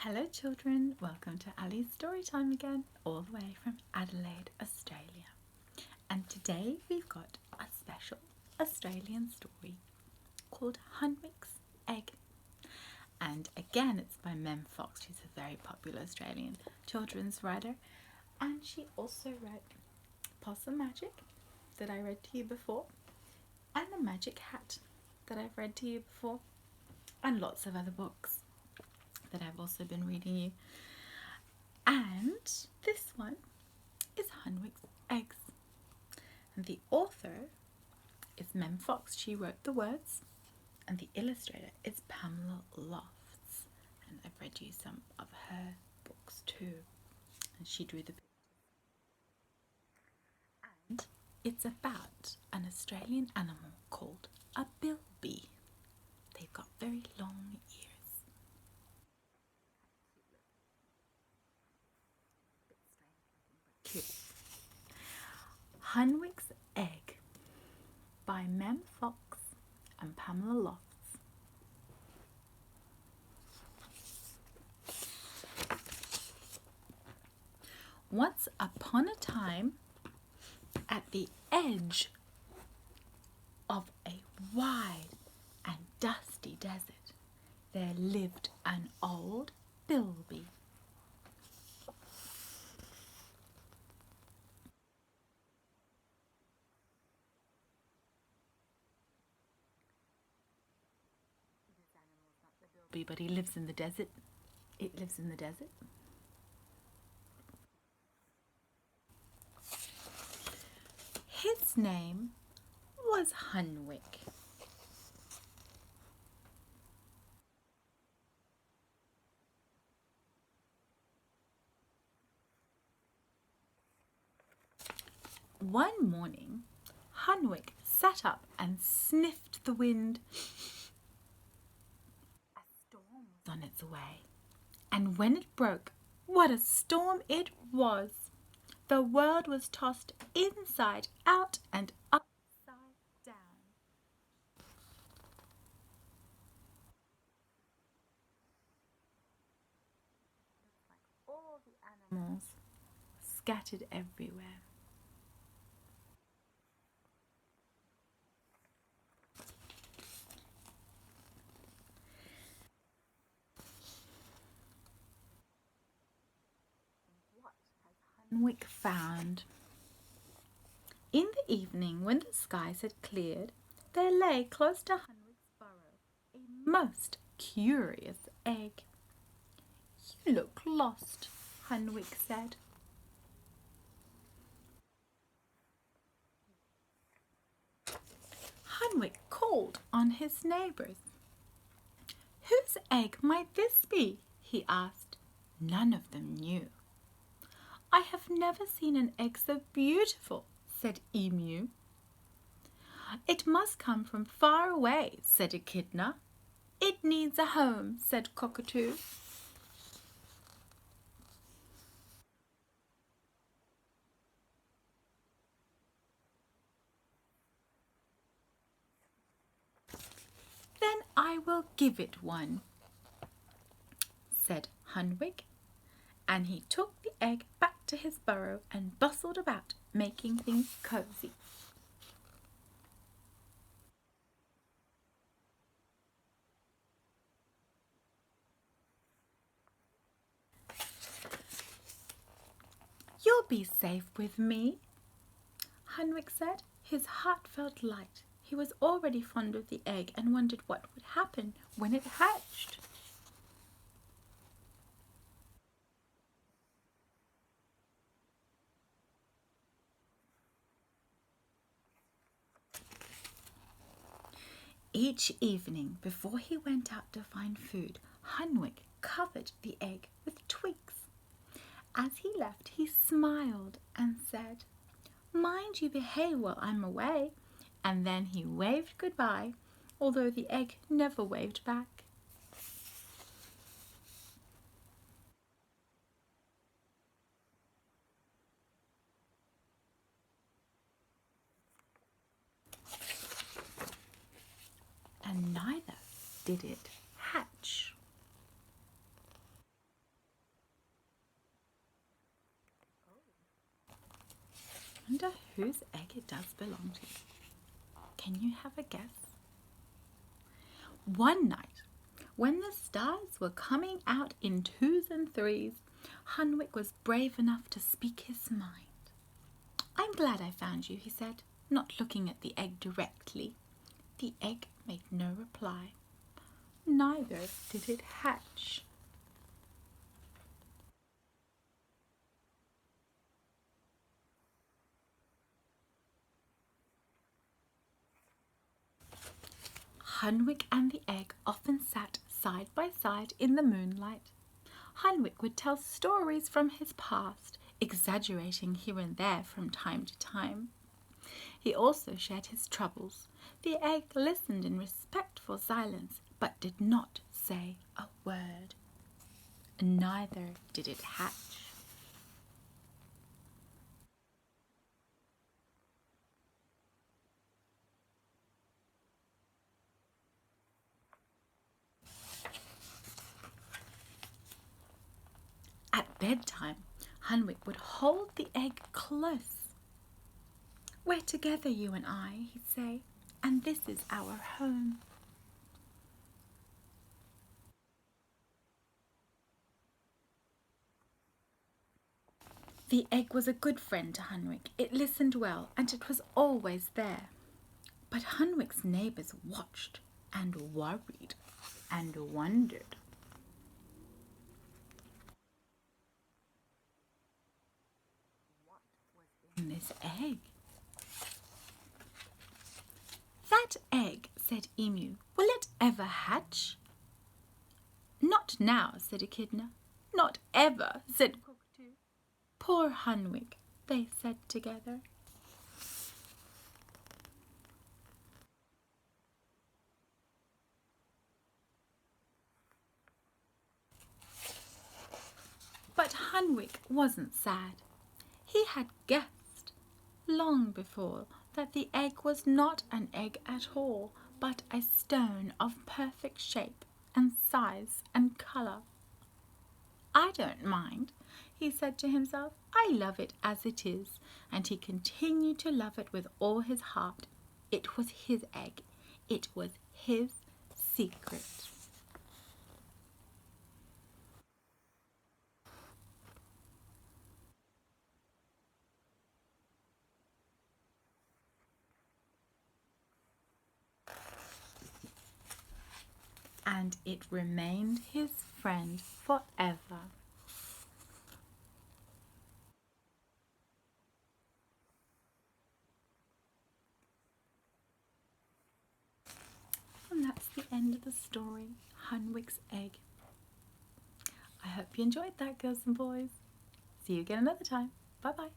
Hello children, welcome to Ali's Storytime again, all the way from Adelaide, Australia. And today we've got a special Australian story called Hunwick's Egg. And again it's by Mem Fox. She's a very popular Australian children's writer. And she also wrote Possum Magic that I read to you before, and The Magic Hat that I've read to you before, and lots of other books that I've also been reading you. And this one is Hunwick's Eggs. And the author is Mem Fox. She wrote the words, and the illustrator is Pamela Lofts. And I've read you some of her books too. And she drew the pictures. And it's about an Australian animal called a bilby. They've got very long ears. Hunwick's Egg by Mem Fox and Pamela Lofts. Once upon a time, at the edge of a wide and dusty desert, there lived an old bilby. But he lives in the desert. It lives in the desert. His name was Hunwick. One morning, Hunwick sat up and sniffed the wind. On its way, and when it broke, what a storm it was! The world was tossed inside out and upside down. All the animals scattered everywhere. Hunwick found. In the evening, when the skies had cleared, there lay close to Hunwick's burrow a most curious egg. "You look lost," Hunwick said. Hunwick called on his neighbours. "Whose egg might this be?" he asked. None of them knew. "I have never seen an egg so beautiful," said Emu. "It must come from far away," said Echidna. "It needs a home," said Cockatoo. "Then I will give it one," said Hunwick, and he took the egg back to his burrow and bustled about, making things cosy. "You'll be safe with me," Hunwick said. His heart felt light. He was already fond of the egg and wondered what would happen when it hatched. Each evening, before he went out to find food, Hunwick covered the egg with twigs. As he left, he smiled and said, "Mind you behave while I'm away," and then he waved goodbye, although the egg never waved back. And neither did it hatch. Wonder whose egg it does belong to. Can you have a guess? One night, when the stars were coming out in twos and threes, Hunwick was brave enough to speak his mind. "I'm glad I found you," he said, not looking at the egg directly. The egg made no reply. Neither did it hatch. Hunwick and the egg often sat side by side in the moonlight. Hunwick would tell stories from his past, exaggerating here and there from time to time. He also shared his troubles. The egg listened in respectful silence, but did not say a word. Neither did it hatch. At bedtime, Hunwick would hold the egg close. "We're together, you and I," he'd say, "and this is our home." The egg was a good friend to Hunwick. It listened well, and it was always there. But Hunwick's neighbours watched and worried and wondered. In this egg? "That egg," said Emu, "will it ever hatch?" "Not now," said Echidna. "Not ever," said Cockatoo. "Poor Hunwick," they said together. But Hunwick wasn't sad. He had guessed long before that the egg was not an egg at all, but a stone of perfect shape and size and colour. "I don't mind," he said to himself. "I love it as it is." And he continued to love it with all his heart. It was his egg. It was his secret. And it remained his friend forever. And that's the end of the story, Hunwick's Egg. I hope you enjoyed that, girls and boys. See you again another time. Bye bye.